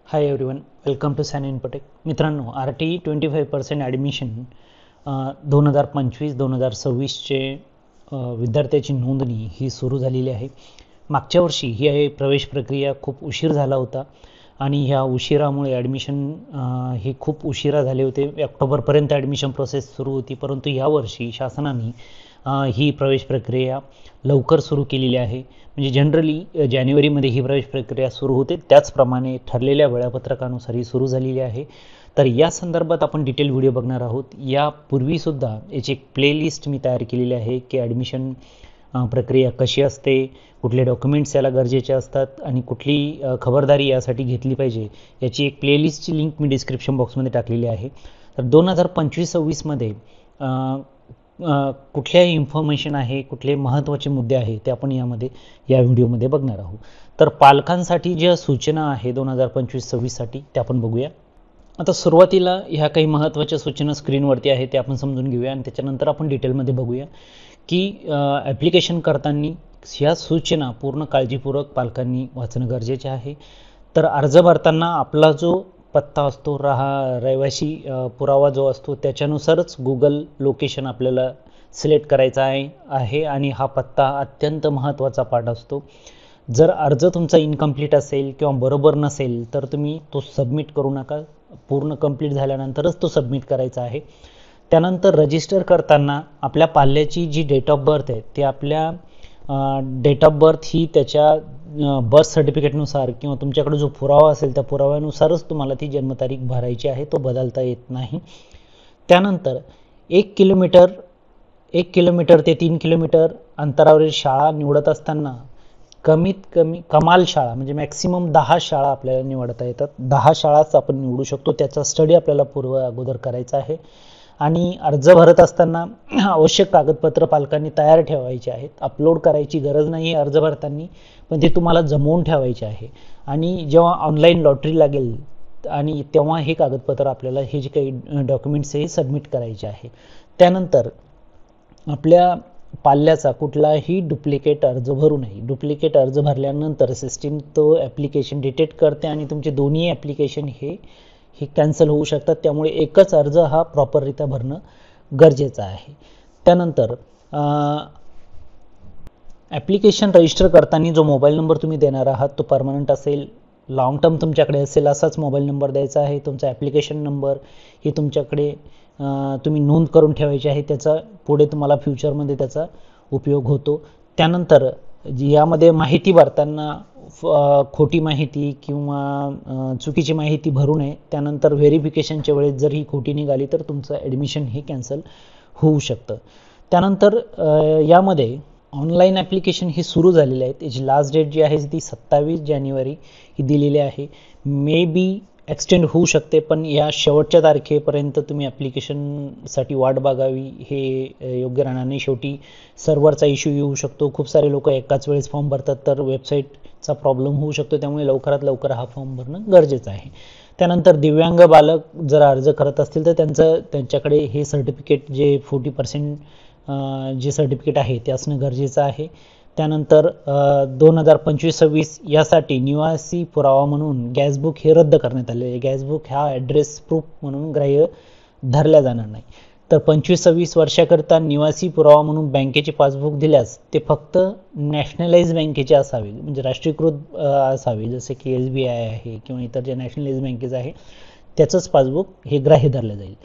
High everyone, welcome to San Infotech. मित्रांनो, RTE 25% admission 2025-2026चे विद्यार्थ्याची नोंदणी ही सुरू झालेली आहे. मागच्या वर्षी ही प्रवेश प्रक्रिया खूप उशीर झाला होता आणि ह्या उशिरामुळे ॲडमिशन हे खूप उशिरा झाले होते. ऑक्टोबरपर्यंत ॲडमिशन प्रोसेस सुरू होती, परंतु यावर्षी शासनाने ही प्रवेश प्रक्रिया लवकर सुरू केलेली आहे. म्हणजे जनरली जानेवारीमध्ये ही प्रवेश प्रक्रिया सुरू होते, त्याचप्रमाणे ठरलेल्या वेळापत्रकानुसार ही सुरू झालेली आहे. तर या संदर्भात आपण डिटेल व्हिडिओ बघणार आहोत. यापूर्वीसुद्धा याची एक प्लेलिस्ट मी तयार केलेली आहे की ॲडमिशन प्रक्रिया कशी असते, कुठले डॉक्युमेंट्स याला गरजेचे असतात आणि कुठली खबरदारी यासाठी घेतली पाहिजे, याची एक प्लेलिस्टची लिंक मी डिस्क्रिप्शन बॉक्समध्ये टाकलेली आहे. तर 2025-26मध्ये कुठल्याही इन्फॉर्मेशन आहे, कुठले महत्त्वाचे मुद्दे आहे ते आपण या व्हिडिओमध्ये बघणार आहोत. तर पालकांसाठी ज्या सूचना आहे 2025-26साठी त्या आपण बघूया. आता सुरुवातीला ह्या काही महत्त्वाच्या सूचना स्क्रीनवरती आहे ते आपण समजून घेऊया आणि त्याच्यानंतर आपण डिटेलमध्ये बघूया की ॲप्लिकेशन करताना ह्या सूचना पूर्ण काळजीपूर्वक पालकांनी वाचणं गरजेचे आहे. तर अर्ज भरताना आपला जो पत्ता असतो, रहिवासी पुरावा जो असतो, त्याच्यानुसारच गुगल लोकेशन आपल्याला सिलेक्ट करायचा आहे आणि हा पत्ता अत्यंत महत्त्वाचा पार्ट असतो. जर अर्ज तुमचा इनकम्प्लीट असेल किंवा बरोबर नसेल तर तुम्ही तो सबमिट करू नका. पूर्ण कंप्लीट झाल्यानंतरच तो सबमिट करायचा आहे. त्यानंतर रजिस्टर करताना आपल्या पाल्याची जी डेट ऑफ बर्थ आहे ते आपल्या डेट ऑफ बर्थ ही त्याच्या बर्थ सर्टिफिकेटनुसार किंवा तुमच्याकडे जो पुरावा असेल त्या पुराव्यानुसारच तुम्हाला ती जन्मतारीख भरायची आहे, तो बदलता येत नाही. त्यानंतर 1 किलोमीटर ते 3 किलोमीटर अंतरावरील शाळा निवडत असताना कमाल शाळा म्हणजे मॅक्सिमम 10 शाळा आपल्याला निवडता येतात. 10 शाळाच आपण निवडू शकतो. त्याचा स्टडी आपल्याला अगोदर करायचा आहे. आणि अर्ज भरत असताना आवश्यक कागदपत्र पालकांनी तयार ठेवायचे आहेत. अपलोड करायची गरज नाही आहे अर्ज भरताना, पण ते तुम्हाला जमवून ठेवायचे आहे. आणि जेव्हा ऑनलाईन लॉटरी लागेल आणि तेव्हा हे कागदपत्र आपल्याला हे जे काही डॉक्युमेंट्स हे सबमिट करायचे आहे. त्यानंतर आपल्या पाल्याचा कुठलाही डुप्लिकेट अर्ज भरू नये. डुप्लिकेट अर्ज भरल्यानंतर सिस्टीम तो ॲप्लिकेशन डिटेक्ट करते आणि तुमचे दोन्ही ॲप्लिकेशन हे कॅन्सल होऊ शकतात. त्यामुळे एकच अर्ज हा प्रॉपररित्या भरणं गरजेचं आहे. त्यानंतर ॲप्लिकेशन रजिस्टर करताना जो मोबाईल नंबर तुम्ही देणार आहात तो परमनंट असेल, लॉंग टर्म तुमच्याकडे असेल असाच मोबाईल नंबर द्यायचा आहे. तुमचा ॲप्लिकेशन नंबर ही तुमच्याकडे तुम्ही नोंद करून ठेवायची आहे. त्याचा पुढे तुम्हाला फ्युचरमध्ये त्याचा उपयोग होतो. त्यानंतर यामध्ये माहिती भरताना खोटी माहिती किंवा चुकीची माहिती भरू नये. त्यानंतर व्हेरिफिकेशनच्या वेळेस जर ही खोटी निघाली तर तुमचं ॲडमिशन हे कॅन्सल होऊ शकतं. त्यानंतर यामध्ये ऑनलाईन ॲप्लिकेशन हे सुरू झालेले आहेत. याची लास्ट डेट जी आहे ती 27 जानेवारी ही दिलेली आहे. मे बी एक्सटेंड होऊ शकते, पण या शेवटच्या तारखेपर्यंत तुम्ही ॲप्लिकेशनसाठी वाट बघावी हे योग्य राहणार नाही. शेवटी सर्व्हरचा इश्यू येऊ शकतो. खूप सारे लोक एकाच वेळेस फॉर्म भरतात तर वेबसाईटचा प्रॉब्लेम होऊ शकतो. त्यामुळे लवकरात लवकर हा फॉर्म भरणं गरजेचं आहे. त्यानंतर दिव्यांग बालक जर अर्ज करत असतील तर त्यांच्याकडे हे सर्टिफिकेट जे 40% जे सर्टिफिकेट आहे ते असणं गरजेचं आहे. त्यानंतर 2025-26 यासाठी निवासी पुरावा म्हणून गॅसबुक हे रद्द करण्यात आले आहे. गॅसबुक हा ॲड्रेस प्रूफ म्हणून ग्राह्य धरला जाणार नाही. तर 25-26 वर्षाकरता निवासी पुरावा म्हणून बँकेचे पासबुक दिल्यास ते फक्त नॅशनलाइज बँकेचे असावे, म्हणजे राष्ट्रीयकृत असावे, जसे की SBI आहे किंवा इतर ज्या नॅशनलाइज बँकेज आहे त्याचंच पासबुक हे ग्राह्य धरलं जाईल.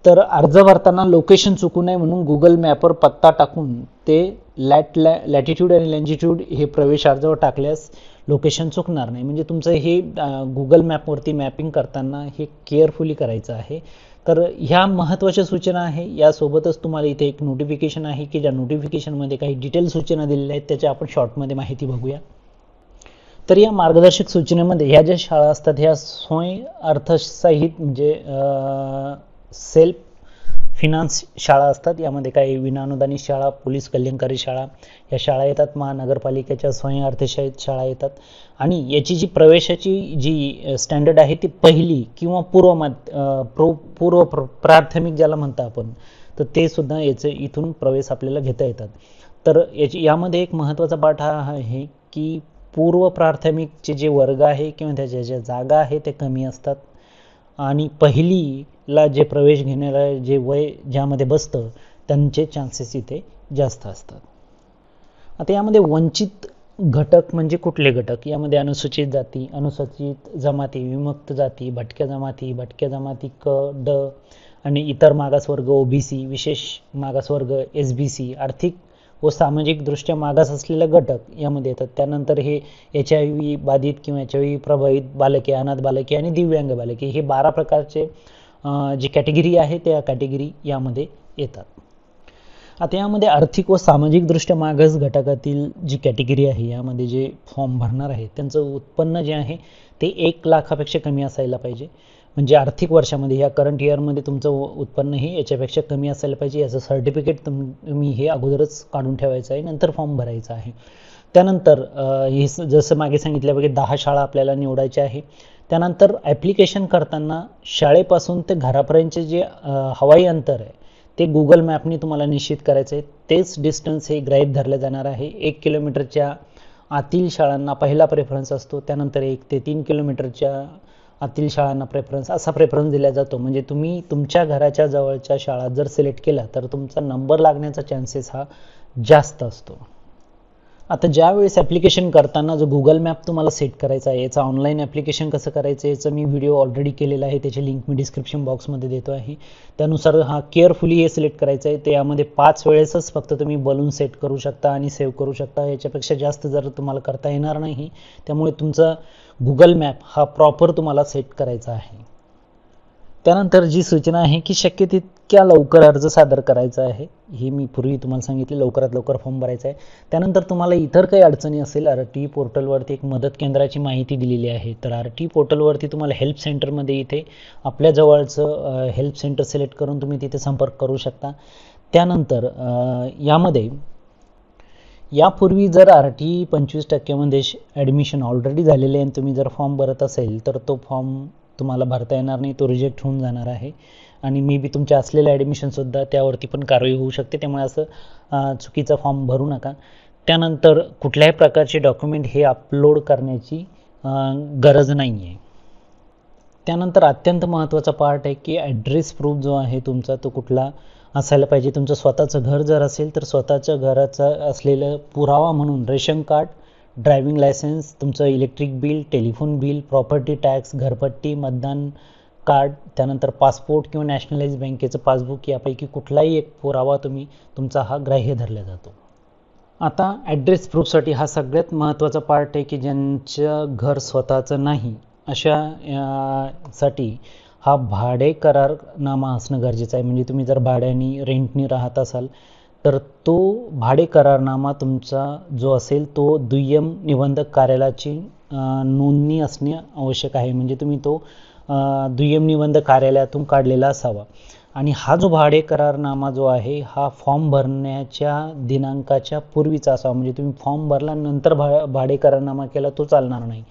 तर अर्ज भरताना लोकेशन चुकू नये म्हणून गुगल मॅपवर पत्ता टाकून ते लॅटिट्यूड आणि लँजिट्यूड हे प्रवेश अर्जावर टाकल्यास लोकेशन चुकणार नाही. म्हणजे तुमचं हे गुगल मॅपवरती मॅपिंग करताना हे केअरफुली करायचं आहे. तर ह्या महत्त्वाच्या सूचना आहे. यासोबतच तुम्हाला इथे एक नोटिफिकेशन आहे की ज्या नोटिफिकेशनमध्ये काही डिटेल सूचना दिलेल्या आहेत त्याच्या आपण शॉर्टमध्ये माहिती बघूया. तर या मार्गदर्शक सूचनेमध्ये ह्या ज्या शाळा असतात ह्या स्वयं अर्थसहित म्हणजे सेल्फ फिनान्स शाळा असतात. यामध्ये काही विनाअनुदानित शाळा, पोलीस कल्याणकारी शाळा या शाळा येतात. महानगरपालिकेच्या स्वयं अर्थसहाय्यित शाळा येतात. आणि याची जी प्रवेशाची जी स्टँडर्ड आहे ती पहिली किंवा पूर्व प्राथमिक ज्याला म्हणता आपण, तर ते सुद्धा याचे इथून प्रवेश आपल्याला घेता येतात. तर यामध्ये एक महत्त्वाचा पाठ हा आहे की पूर्व प्राथमिकचे जे वर्ग आहे किंवा त्याच्या ज्या जागा आहे ते कमी असतात आणि पहिलीला जे प्रवेश घेणारा जे वय ज्यामध्ये बसतं त्यांचे चान्सेस इथे जास्त असतात. आता यामध्ये वंचित घटक म्हणजे कुठले घटक? यामध्ये अनुसूचित जाती, अनुसूचित जमाती, विमुक्त जाती, भटक्या जमाती क, ड आणि इतर मागासवर्ग ओबीसी, विशेष मागासवर्ग एसबीसी, आर्थिक व सामाजिक दृष्ट्या मागास असलेले घटक यामध्ये येतात. त्यानंतर हे HIV बाधित किंवा HIV प्रभावित बालके, अनाथ बालके आणि दिव्यांग बालके, हे 12 प्रकारचे जी कॅटेगरी आहे त्या कॅटेगरी यामध्ये येतात. आता यामध्ये आर्थिक व सामाजिक दृष्ट्या मागास घटकातील जी कॅटेगरी आहे यामध्ये जे फॉर्म भरणार आहे त्यांचं उत्पन्न जे आहे ते 1 लाखापेक्षा कमी असायला पाहिजे. म्हणजे आर्थिक वर्षामध्ये या करंट इयरमध्ये तुमचं उत्पन्न हे याच्यापेक्षा कमी असायला पाहिजे. याचं सर्टिफिकेट तुम्ही हे अगोदरच काढून ठेवायचं आहे, नंतर फॉर्म भरायचा आहे. त्यानंतर हे जसं मागे सांगितल्यापैकी 10 शाळा आपल्याला निवडायच्या आहे. त्यानंतर ॲप्लिकेशन करताना शाळेपासून ते घरापर्यंतचे जे हवाई अंतर आहे ते गुगल मॅपने तुम्हाला निश्चित करायचं आहे. तेच डिस्टन्स हे गृहीत धरलं जाणार आहे. 1 किलोमीटरच्या आतील शाळांना पहिला प्रेफरन्स असतो. त्यानंतर 1 ते 3 किलोमीटरच्या आतील शाळांना असा प्रेफरन्स दिला जातो. म्हणजे तुम्ही तुमच्या घराच्या जवळच्या शाळा जर सिलेक्ट केल्या तर तुमचा नंबर लागण्याचा चान्सेस हा जास्त असतो. आता ज्यावेळेस ॲप्लिकेशन करताना जो गुगल मॅप तुम्हाला सेट करायचा आहे, याचं ऑनलाईन ॲप्लिकेशन कसं करायचं याचं मी व्हिडिओ ऑलरेडी केलेला आहे, त्याची लिंक मी डिस्क्रिप्शन बॉक्समध्ये देतो आहे. त्यानुसार केअरफुली हे सिलेक्ट करायचं आहे. ते यामध्ये 5 वेळेसच फक्त तुम्ही बलून सेट करू शकता आणि सेव्ह करू शकता. याच्यापेक्षा जास्त जर तुम्हाला करता येणार नाही. त्यामुळे तुमचा गुगल मॅप हा प्रॉपर तुम्हाला सेट करायचा आहे. त्यानंतर जी सूचना आहे की शक्य तितक्या लवकर अर्ज सादर करायचा आहे. हे मी पूर्वी तुम्हाला सांगितले, लवकरात लवकर फॉर्म भरायचा आहे. त्यानंतर तुम्हाला इतर काही अडचणी असेल, RT पोर्टलवरती एक मदत केंद्राची माहिती दिलेली आहे. तर RT पोर्टलवरती तुम्हाला हेल्प सेंटरमध्ये इथे आपल्या जवळचं हेल्प सेंटर सिलेक्ट करून तुम्ही तिथे संपर्क करू शकता. त्यानंतर यामध्ये यापूर्वी जर RT 25% ॲडमिशन ऑलरेडी झालेले आहे आणि तुम्ही जर फॉर्म भरत असेल तर तो फॉर्म तुम्हाला भरता येणार नाही, तो रिजेक्ट होऊन जाणार आहे. आणि मे बी तुमच्या असलेलं ॲडमिशनसुद्धा त्यावरती पण कारवाई होऊ शकते. त्यामुळे असं चुकीचा फॉर्म भरू नका. त्यानंतर कुठल्याही प्रकारचे डॉक्युमेंट हे अपलोड करण्याची गरज नाही आहे. त्यानंतर अत्यंत महत्त्वाचा पार्ट आहे की ॲड्रेस प्रूफ जो आहे तुमचा तो कुठला असायला पाहिजे. तुमचं स्वतःचं घर जर असेल तर स्वतःच्या घराचं असलेलं पुरावा म्हणून रेशन कार्ड, ड्रायव्हिंग लायसन्स, तुमचं electric bill, telephone bill, property tax, घरपट्टी, मतदान कार्ड, त्यानंतर पासपोर्ट किंवा नॅशनलाइज बँकेचं पासबुक यापैकी कुठलाही एक पुरावा तुमचा हा ग्राह्य धरला जातो. आता ॲड्रेस प्रूफसाठी हा सगळ्यात महत्त्वाचा पार्ट आहे की ज्यांचं घर स्वतःचं नाही अशा साठी हा भाडे करारनामा असणं गरजेचं आहे. म्हणजे तुम्ही जर भाड्याने रेंटनी राहत असाल तर तो भाडे करारनामा तुमचा जो असेल तो दुय्यम निबंधक कार्यालयाची नोंदणी असणे आवश्यक आहे. म्हणजे तुम्ही तो दुय्यम निबंधक कार्यालयातून काढलेला असावा. आणि हा जो भाडे करारनामा जो आहे हा फॉर्म भरण्याच्या दिनांकाच्या पूर्वीचा असावा. म्हणजे तुम्ही फॉर्म भरल्यानंतर भाडे करारनामा केला तो चालणार नाही.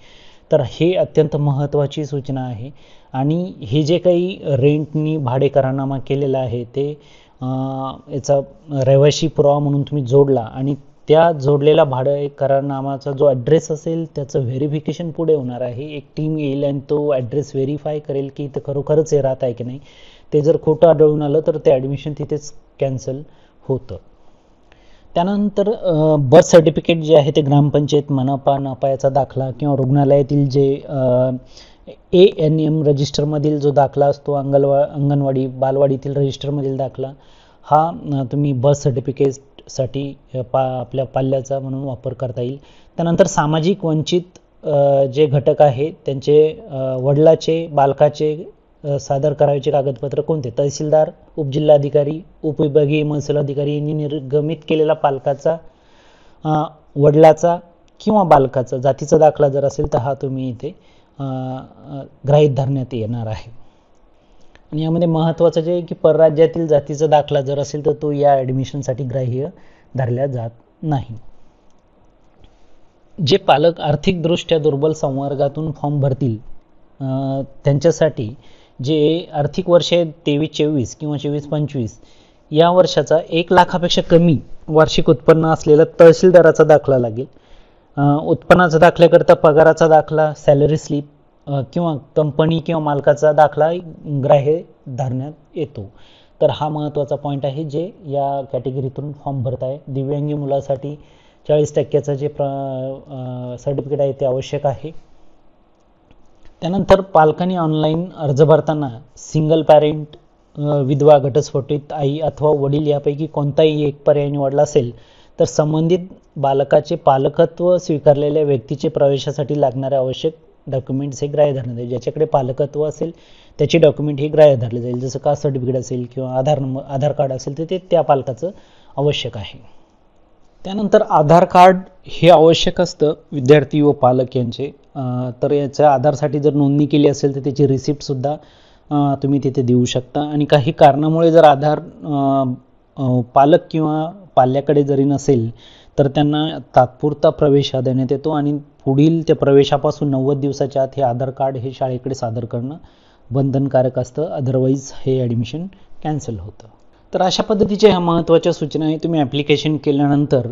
तर हे अत्यंत महत्त्वाची सूचना आहे. आणि हे जे काही रेंटनी भाडे करारनामा केलेला आहे ते याचा रहिवाशी पुरावा म्हणून तुम्ही जोडला आणि त्या जोडलेला भाडे करारनामाचा जो ॲड्रेस असेल त्याचं व्हेरिफिकेशन पुढे होणार आहे. एक टीम येईल आणि तो ॲड्रेस व्हेरीफाय करेल की ते खरोखरच हे राहत आहे की नाही. ते जर खोटं आढळून आलं तर ते ॲडमिशन तिथेच कॅन्सल होतं. त्यानंतर बर्थ सर्टिफिकेट जे आहे ते ग्रामपंचायत, मनपा, नपायाचा दाखला किंवा रुग्णालयातील जे ANM रजिस्टरमधील जो दाखला असतो, अंगणवाडी बालवाडीतील रजिस्टरमधील दाखला हा तुम्ही बर्थ सर्टिफिकेटसाठी आपल्या पाल्याचा म्हणून वापर करता येईल. त्यानंतर सामाजिक वंचित जे घटक आहे त्यांचे वडिलाचे, बालकाचे सादर करायचे कागदपत्र कोणते? तहसीलदार, उपजिल्हाधिकारी, उपविभागीय महसूल अधिकारी यांनी निर्गमित केलेला पालकाचा, वडिलाचा किंवा बालकाचा जातीचा दाखला जर असेल तर हा तुम्ही इथे गृहीत धरण्यात येणार आहे. आणि यामध्ये महत्त्वाचं जे आहे की परराज्यातील जातीचा दाखला जर असेल तर तो या ॲडमिशनसाठी ग्राह्य धरला जात नाही. जे पालक आर्थिकदृष्ट्या दुर्बल संवर्गातून फॉर्म भरतील त्यांच्यासाठी जे आर्थिक वर्ष 23-24 किंवा 24-25 या वर्षाचा 1 लाखापेक्षा कमी वार्षिक उत्पन्न असलेला तहसीलदाराचा दाखला लागेल. उत्पन्नाचा दाखल्याकरता पगाराचा दाखला, सॅलरी स्लिप किंवा कंपनी किंवा मालकाचा दाखला ग्राह्य धरण्यात येतो. तर हा महत्त्वाचा पॉईंट आहे जे या कॅटेगरीतून फॉर्म भरत आहे. दिव्यांगी मुलासाठी 40% जे सर्टिफिकेट आहे ते आवश्यक आहे. त्यानंतर पालकांनी ऑनलाईन अर्ज भरताना सिंगल पॅरेंट, विधवा, घटस्फोटित आई अथवा वडील यापैकी कोणताही एक पर्याय निवडला असेल तर संबंधित बालकाचे पालकत्व स्वीकारलेल्या व्यक्तीचे प्रवेशासाठी लागणारे आवश्यक डॉक्युमेंट्स हे ग्राह्य धरण्यात येईल. ज्याच्याकडे पालकत्व असेल त्याचे डॉक्युमेंट हे ग्राह्य धरले जाईल. जसं कास्ट सर्टिफिकेट असेल किंवा आधार कार्ड असेल तर ते त्या पालकाचं आवश्यक आहे. त्यानंतर आधार कार्ड हे आवश्यक असतं विद्यार्थी व पालक यांचे. तर याच्या आधारसाठी जर नोंदणी केली असेल तर त्याची रिसिप्टसुद्धा तुम्ही तिथे देऊ शकता. आणि काही कारणामुळे जर आधार पालक किंवा पाल्याकडे जरी नसेल तर त्यांना तात्पुरता प्रवेश देण्यात येतो आणि पुढील त्या प्रवेशापासून 90 दिवसाच्या आत हे आधार कार्ड हे शाळेकडे सादर करणं बंधनकारक असतं. अदरवाईज हे ॲडमिशन कॅन्सल होतं. तर अशा पद्धतीच्या ह्या महत्त्वाच्या सूचना आहे. तुम्ही ॲप्लिकेशन केल्यानंतर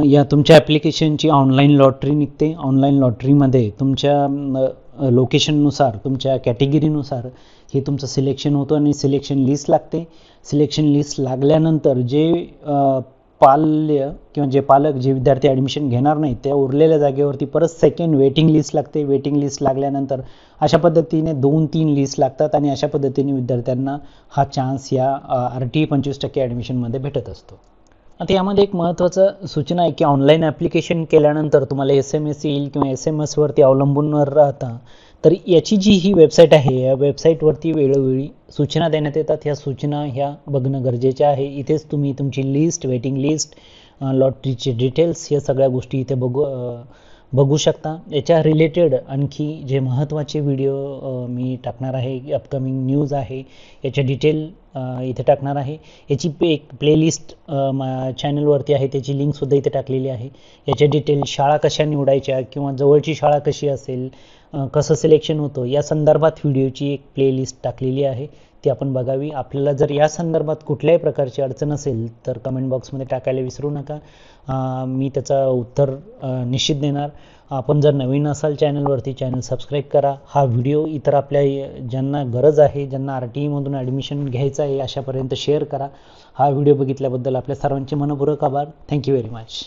या तुमच्या ॲप्लिकेशनची ऑनलाईन लॉटरी निघते. ऑनलाईन लॉटरीमध्ये तुमच्या लोकेशननुसार, तुमच्या कॅटेगरीनुसार हे तुमचं सिलेक्शन होतं आणि सिलेक्शन लिस्ट लागते. सिलेक्शन लिस्ट लागल्यानंतर जे पाल्य किंवा जे पालक, जे विद्यार्थी ॲडमिशन घेणार नाही त्या उरलेल्या जागेवरती परत सेकंड वेटिंग लिस्ट लागते. वेटिंग लिस्ट लागल्यानंतर अशा पद्धतीने 2-3 लिस्ट लागतात आणि अशा पद्धतीने विद्यार्थ्यांना हा चान्स या RTE 25% ॲडमिशनमध्ये भेटत असतो. आता यामध्ये एक महत्त्वाचं सूचना आहे की ऑनलाईन ॲप्लिकेशन केल्यानंतर तुम्हाला SMS येईल किंवा SMS-वरती अवलंबून राहता. तर याची जी ही वेबसाईट आहे या वेबसाईटवरती वेळोवेळी सूचना देण्यात येतात. ह्या सूचना ह्या बघणं गरजेचे आहे. इथेच तुम्ही तुमची लिस्ट, वेटिंग लिस्ट, लॉटरीचे डिटेल्स या सगळ्या गोष्टी इथे बघू शकता. याच्या रिलेटेड आणखी जे महत्त्वाचे व्हिडिओ मी टाकणार आहे, अपकमिंग न्यूज आहे, याच्या डिटेल इथे टाकणार आहे. याची एक प्लेलिस्ट चॅनलवरती आहे, त्याची लिंकसुद्धा इथे टाकलेली आहे. याच्या डिटेल, शाळा कशा निवडायच्या किंवा जवळची शाळा कशी असेल, कसं सिलेक्शन होतं या संदर्भात व्हिडिओची एक प्लेलिस्ट टाकलेली आहे, ती आपण बघावी. आपल्याला जर या संदर्भात कुठल्याही प्रकारची अडचण असेल तर कमेंट बॉक्समध्ये टाकायला विसरू नका. मी त्याचं उत्तर निश्चित देणार. आपण जर नवीन असाल चॅनलवरती, चॅनल सबस्क्राईब करा. हा व्हिडिओ इतर आपल्या ज्यांना गरज आहे, ज्यांना RTEमधून ॲडमिशन घ्यायचं आहे अशापर्यंत शेअर करा. हा व्हिडिओ बघितल्याबद्दल आपल्या सर्वांचे मनपूर्वक आभार. Thank you very much.